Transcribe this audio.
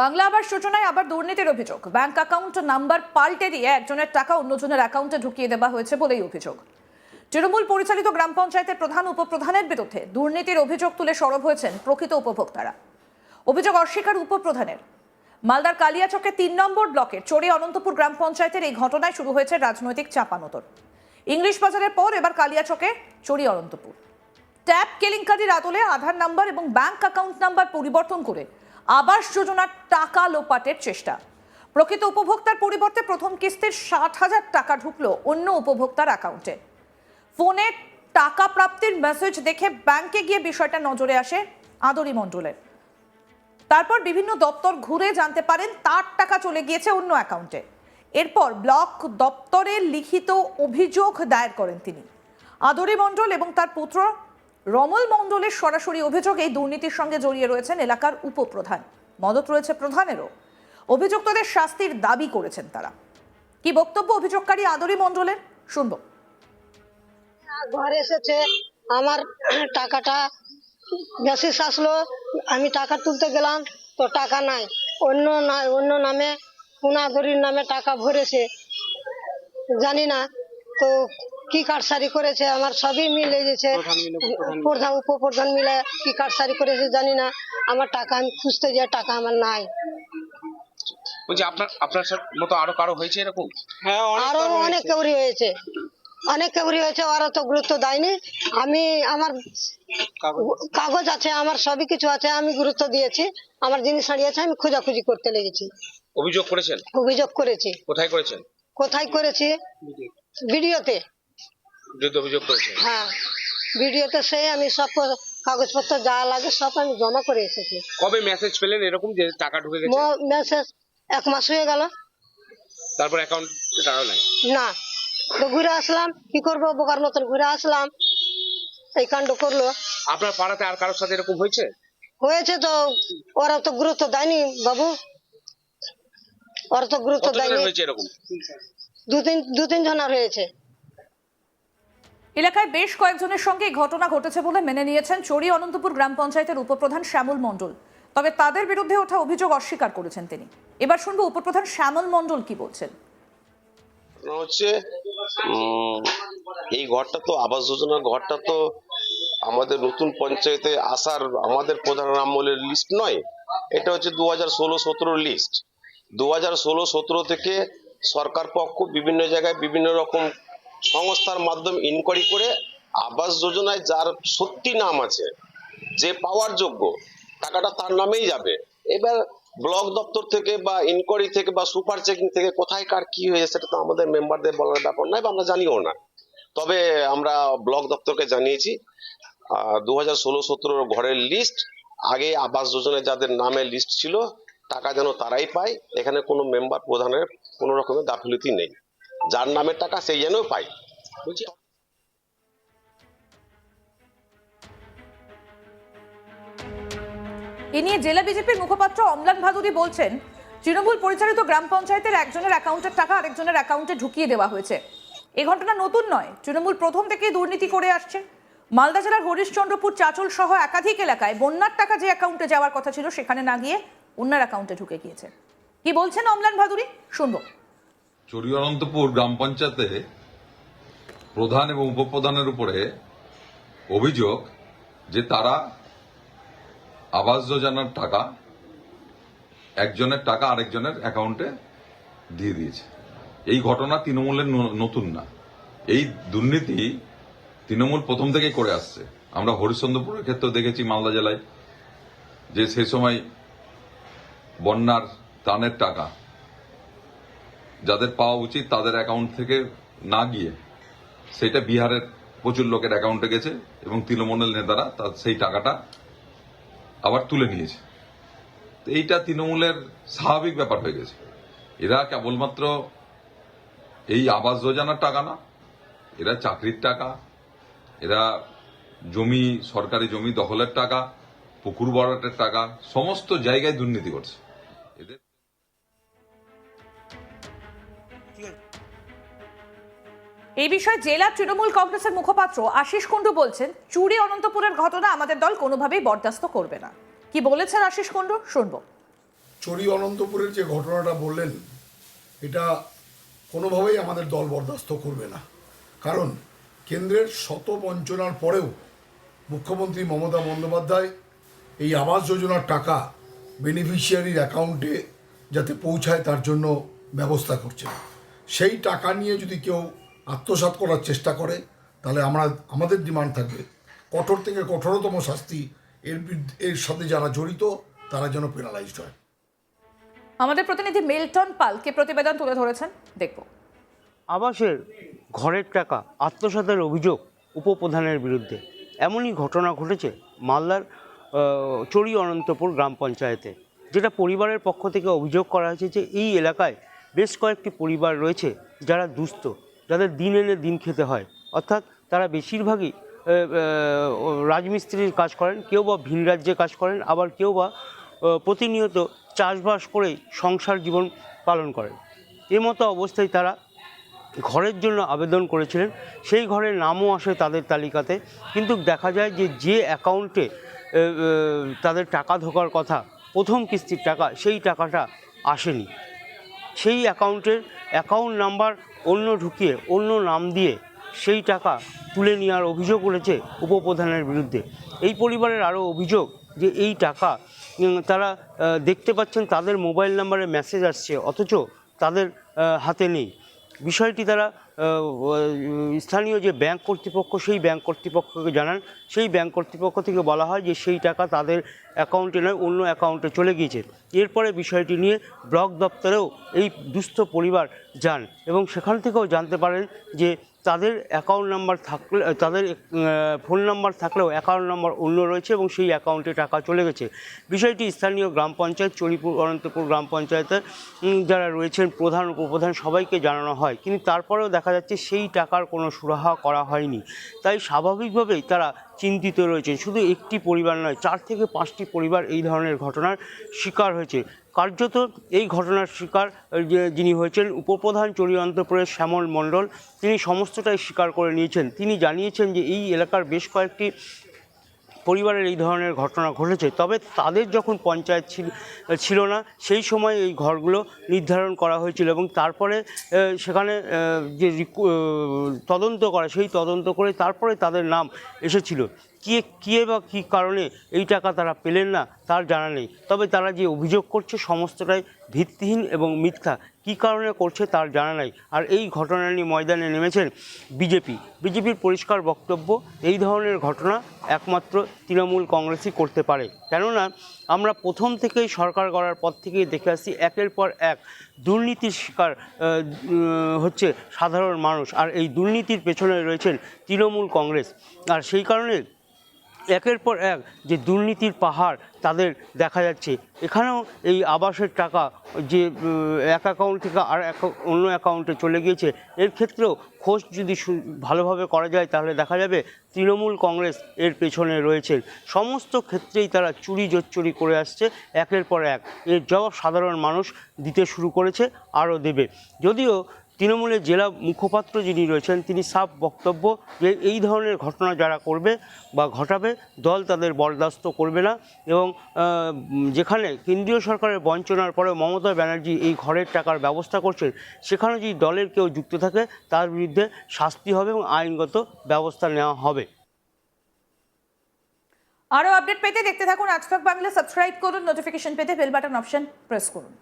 বাংলা আবাস যোজনায় আবার দুর্নীতির অভিযোগ। ব্যাংক অ্যাকাউন্ট নাম্বার পাল্টে দিয়ে একজনের টাকা অন্যজনের অ্যাকাউন্টে ঢুকিয়ে দেওয়া হয়েছে বলেই অভিযোগ। তৃণমূল পরিচালিত গ্রাম পঞ্চায়েতের প্রধান উপপ্রধানের বিরুদ্ধে দুর্নীতির অভিযোগ তুলে সরব হয়েছেন প্রকৃত উপভোক্তারা। অভিযোগ অস্বীকার উপপ্রধানের। মালদার কালিয়াচকে ৩ নম্বর ব্লকের চড়ি অনন্তপুর গ্রাম পঞ্চায়েতের এই ঘটনায় শুরু হয়েছে রাজনৈতিক চাপানোতর। ইংলিশ বাজারের পর এবার কালিয়াচকে চড়ি অনন্তপুর। ট্যাব কেলেঙ্কারির আদলে আধার নাম্বার এবং ব্যাংক অ্যাকাউন্ট নাম্বার পরিবর্তন করে আবাস যোজনার টাকা লোপাটের চেষ্টা। প্রকৃত উপভোক্তার পরিবর্তে প্রথম কিস্তির ৬০,০০০ টাকা ঢুকলো অন্য উপভোক্তার অ্যাকাউন্টে। ফোনে টাকা প্রাপ্তির মেসেজ দেখে ব্যাংকে গিয়ে বিষয়টা নজরে আসে আদরি মণ্ডলের। তারপর বিভিন্ন দপ্তর ঘুরে জানতে পারেন তার টাকা চলে গিয়েছে অন্য অ্যাকাউন্টে। এরপর ব্লক দপ্তরে লিখিত অভিযোগ দায়ের করেন তিনি। আদরি মণ্ডল এবং তার পুত্র রমল মণ্ডলের সরাসরি অভিযোগ, এই দুর্নীতির সঙ্গে জড়িয়ে রয়েছেন এলাকার উপপ্রধান, মদত রয়েছে প্রধানেরও। অভিযুক্তদের শাস্তির দাবি করেছেন তারা। কি বক্তব্য অভিযোগকারী আদরি মণ্ডলের, শুনবো। ঘরে এসেছে, আমার টাকাটা মেসেজ আসলো, আমি টাকা তুলতে গেলাম তো টাকা নাই, অন্য নামে পুনাদরির নামে টাকা ভরেছে, জানি না তো কি কারসারি করেছে। আমার সবই মিলে গেছে, প্রধান উপপ্রধান মিলে কি কারসারি করেছে জানি না। আমার টাকা আমি খুঁজতে যাই, টাকা আমার নাই। বলছি আপনার মতো আরো কারো হয়েছে এরকম? হ্যাঁ, আরো অনেক কেউরি হয়েছে, ওরা তো গুরুত্ব দেয়নি। আমি আমার কাগজ আছে, আমার সবই কিছু আছে, আমি গুরুত্ব দিয়েছি। আমার জিনিস হারিয়েছে, আমি খোঁজাখুঁজি করতে লেগেছি। অভিযোগ করেছেন? অভিযোগ করেছি। কোথায় করেছেন? কোথায় করেছি? ভিডিওতে। অভিযোগ করেছেন? হ্যাঁ, ভিডিওতে সে আমি সব কাগজপত্র যা লাগে সব আমি জমা করে এসেছি। কবে মেসেজ পেলেন এরকম যে টাকা ঢুকে গেছে? মেসেজ 1 মাস হয়ে গেল। তারপর অ্যাকাউন্টে টাকা নাই? না, তো ঘুরে আসলাম, কি করবো, বোকার মতন ঘুরে আসলাম, এই কাণ্ড করলো। আপনার পাড়াতে আর কারোর সাথে এরকম হয়েছে? হয়েছে তো, ওরা তো গুরুত্ব দেয়নি বাবু, ওরা তো গুরুত্ব দেয়নি। হয়েছে এরকম? 2-3 জনের হয়েছে। এলাকায় বেশ কয়েকজনের সঙ্গে এই ঘটনা ঘটেছে বলে মেনে নিয়েছেন চড়ি অনন্তপুর গ্রাম পঞ্চায়েতের উপপ্রধান শ্যামল মণ্ডল। তবে তাদের বিরুদ্ধে ওঠা অভিযোগ অস্বীকার করেছেন তিনি। এবার শুনবো উপপ্রধান শ্যামল মণ্ডল কি বলছেন। হচ্ছে এই ঘরটা তো আবাস যোজনার ঘরটা তো আমাদের নতুন পঞ্চায়েতে আসার আমাদের প্রধান আমলের লিস্ট নয়, এটা হচ্ছে 2016-17 লিস্ট। 2016-17 থেকে সরকার পক্ষ বিভিন্ন জায়গায় বিভিন্ন রকম সংস্থার মাধ্যমে ইনকোয়ারি করে আবাস যোজনায় যার সত্যি নাম আছে, যে পাওয়ার যোগ্য, টাকাটা তার নামেই যাবে। এবার ব্লক দপ্তর থেকে বা ইনকোয়ারি থেকে বা সুপার চেকিং থেকে কোথায় কার কি হয়েছে সেটা তো আমাদের মেম্বারদের বলার ব্যাপার নয় বা আমরা জানিও না। তবে আমরা ব্লক দপ্তরকে জানিয়েছি 2016-17 ঘরের লিস্ট, আগে আবাস যোজনায় যাদের নামে লিস্ট ছিল টাকা যেন তারাই পায়। এখানে কোনো মেম্বার প্রধানের কোনো রকমের গাফিলতি নেই, যার নামের টাকা সেই যেন পায়। বুঝছি। এ নিয়ে জেলা বিজেপির মুখপাত্র অম্লান ভাদুরী বলছেন, তৃণমূল পরিচালিত গ্রাম পঞ্চায়েতের একজনের অ্যাকাউন্টের টাকা আরেকজনের অ্যাকাউন্টে ঢুকিয়ে দেওয়া হয়েছে। এই ঘটনা নতুন নয়, তৃণমূল প্রথম থেকেই দুর্নীতি করে আসছে। মালদা জেলার হরিশ্চন্দ্রপুর, চাচল সহ একাধিক এলাকায় বন্যার টাকা যে অ্যাকাউন্টে যাওয়ার কথা ছিল সেখানে না গিয়ে অন্যের অ্যাকাউন্টে ঢুকে গিয়েছে। কি বলছেন অম্লান ভাদুরী, শুনবো। চড়ি অনন্তপুর গ্রাম পঞ্চায়েতে প্রধান এবং উপপ্রধানের উপরে অভিযোগ যে তারা আবাস যোজনার টাকা একজনের টাকা আরেকজনের অ্যাকাউন্টে দিয়ে দিয়েছে। এই ঘটনা তৃণমূলের নতুন না, এই দুর্নীতি তৃণমূল প্রথম থেকেই করে আসছে। আমরা হরিশ্চন্দ্রপুরের ক্ষেত্রে দেখেছি মালদা জেলায়, যে সেই সময় বন্যার ত্রাণের টাকা যাদের পাওয়া উচিত তাদের অ্যাকাউন্ট থেকে না গিয়ে সেটা বিহারের প্রচুর লোকের অ্যাকাউন্টে গেছে এবং তৃণমূলের নেতারা সেই টাকাটা আবার তুলে নিয়েছে। এইটা তৃণমূলের স্বাভাবিক ব্যাপার হয়ে গেছে। এরা কেবলমাত্র এই আবাস যোজনার টাকা না, এরা চাকরির টাকা, এরা জমি, সরকারি জমি দখলের টাকা, পুকুর ভরাটের টাকা, সমস্ত জায়গায় দুর্নীতি করছে এদের। এই বিষয়ে জেলা তৃণমূল কংগ্রেসের মুখপাত্র আশিস কুণ্ডু বলছেন, চুরি অনন্তপুরের ঘটনা আমাদের দল কোনোভাবেই বরদাস্ত করবে না। কি বলেছেন আশিস কুণ্ডু, শুনবো। চরি অনন্তপুরের যে ঘটনাটা বললেন, এটা কোনোভাবেই আমাদের দল বরদাস্ত করবে না। কারণ কেন্দ্রের শত বঞ্চনার পরেও মুখ্যমন্ত্রী মমতা বন্দ্যোপাধ্যায় এই আবাস যোজনার টাকা বেনিফিশিয়ারির অ্যাকাউন্টে যাতে পৌঁছায় তার জন্য ব্যবস্থা করছেন। সেই টাকা নিয়ে যদি কেউ আত্মসাৎ করার চেষ্টা করে, তাহলে আমাদের ডিমান্ড থাকবে কঠোর থেকে কঠোরতম শাস্তি এর সাথে যারা জড়িত তারা যেন পেনালাইজড হয়। আমাদের প্রতিনিধি মিল্টন পাল কে প্রতিবেদন তুলে ধরেছেন, দেখব। আবাসের ঘরের টাকা আত্মসাতের অভিযোগ উপপ্রধানের বিরুদ্ধে। এমনই ঘটনা ঘটেছে মালদার চরি অনন্তপুর গ্রাম পঞ্চায়েতে, যেটা পরিবারের পক্ষ থেকে অভিযোগ করা হয়েছে যে এই এলাকায় বেশ কয়েকটি পরিবার রয়েছে যারা দুস্থ, যাদের দিন এনে দিন খেতে হয়। অর্থাৎ তারা বেশিরভাগই রাজমিস্ত্রির কাজ করেন, কেউ বা ভিন রাজ্যে কাজ করেন, আবার কেউ বা প্রতিনিয়ত চাষবাস করেই সংসার জীবন পালন করেন। মতো অবস্থায় তারা ঘরের জন্য আবেদন করেছিলেন, সেই ঘরের নামও আসে তাদের তালিকাতে, কিন্তু দেখা যায় যে অ্যাকাউন্টে তাদের টাকা ঢোকার কথা, প্রথম কিস্তির টাকা, সেই টাকাটা আসেনি। সেই অ্যাকাউন্ট নাম্বার অন্য ঢুকিয়ে অন্য নাম দিয়ে সেই টাকা তুলে নেওয়ার অভিযোগ উঠেছে উপপ্রধানের বিরুদ্ধে। এই পরিবারের আরও অভিযোগ যে এই টাকা তারা দেখতে পাচ্ছেন তাদের মোবাইল নাম্বারে মেসেজ আসছে, অথচ তাদের হাতে নেই। বিষয়টি তারা স্থানীয় যে ব্যাংক কর্তৃপক্ষ, সেই ব্যাংক কর্তৃপক্ষকে জানান। সেই ব্যাংক কর্তৃপক্ষ থেকে বলা হয় যে সেই টাকা তাদের অ্যাকাউন্টে নয়, অন্য অ্যাকাউন্টে চলে গিয়েছে। এরপরে বিষয়টি নিয়ে ব্লক দপ্তরেও এই দুস্থ পরিবার যান এবং সেখান থেকেও জানতে পারেন যে তাদের অ্যাকাউন্ট নাম্বার থাকলে, তাদের ফোন নাম্বার থাকলেও অ্যাকাউন্ট নাম্বার অন্য রয়েছে এবং সেই অ্যাকাউন্টে টাকা চলে গেছে। বিষয়টি স্থানীয় গ্রাম পঞ্চায়েত, চরিপুর অনন্তপুর গ্রাম পঞ্চায়েতের যারা রয়েছেন প্রধান উপপ্রধান সবাইকে জানানো হয়, কিন্তু তারপরেও দেখা যাচ্ছে সেই টাকার কোনো সুরাহা করা হয়নি। তাই স্বাভাবিকভাবেই তারা চিন্তিত রয়েছেন। শুধু একটি পরিবার নয়, 4 থেকে 5টি পরিবার এই ধরনের ঘটনার শিকার হয়েছে। কার্যত এই ঘটনার শিকার যিনি হয়েছেন উপপ্রধান চরি অনন্তপুরের শ্যামল মণ্ডল, তিনি সমস্তটাই স্বীকার করে নিয়েছেন। তিনি জানিয়েছেন যে এই এলাকার বেশ কয়েকটি পরিবারের এই ধরনের ঘটনা ঘটেছে, তবে তাদের যখন পঞ্চায়েত ছিল না সেই সময় এই ঘরগুলো নির্ধারণ করা হয়েছিল এবং তারপরে সেখানে যে তদন্ত করে, সেই তদন্ত করে তারপরে তাদের নাম এসেছিল। কে বা কী কারণে এই টাকা তারা পেলেন না তার জানা নেই, তবে তারা যে অভিযোগ করছে সমস্তটাই ভিত্তিহীন এবং মিথ্যা। কী কারণে করছে তার জানা নাই। আর এই ঘটনা নিয়ে ময়দানে নেমেছেন বিজেপির পরিষ্কার বক্তব্য, এই ধরনের ঘটনা একমাত্র তৃণমূল কংগ্রেসই করতে পারে। কেননা আমরা প্রথম থেকেই সরকার গড়ার পর থেকেই দেখে আসছি একের পর এক দুর্নীতির শিকার হচ্ছে সাধারণ মানুষ, আর এই দুর্নীতির পেছনে রয়েছেন তৃণমূল কংগ্রেস। আর সেই কারণে একের পর এক যে দুর্নীতির পাহাড় তাদের দেখা যাচ্ছে। এখানেও এই আবাসের টাকা যে এক অ্যাকাউন্ট থেকে আর অন্য অ্যাকাউন্টে চলে গিয়েছে, এর ক্ষেত্রেও খোঁজ যদি ভালোভাবে করা যায় তাহলে দেখা যাবে তৃণমূল কংগ্রেস এর পেছনে রয়েছে। সমস্ত ক্ষেত্রেই তারা চুরি জোচ্চুরি করে আসছে একের পর এক। এর জবাব সাধারণ মানুষ দিতে শুরু করেছে, আরও দেবে। যদিও তৃণমূলের জেলা মুখপাত্র যিনি রয়েছেন তিনি সাফ বক্তব্য যে এই ধরনের ঘটনা যারা করবে বা ঘটাবে দল তাদের বরদাস্ত করবে না, এবং যেখানে কেন্দ্রীয় সরকারের বঞ্চনার পরে মমতা ব্যানার্জি এই ঘরের টাকার ব্যবস্থা করছেন, সেখানে যদি দলের কেউ যুক্ত থাকে তার বিরুদ্ধে শাস্তি হবে এবং আইনগত ব্যবস্থা নেওয়া হবে। আরও আপডেট পেতে দেখতে থাকুন আজ তক বাংলা, সাবস্ক্রাইব করুন, নোটিফিকেশন পেতে বেল বাটন অপশন প্রেস করুন।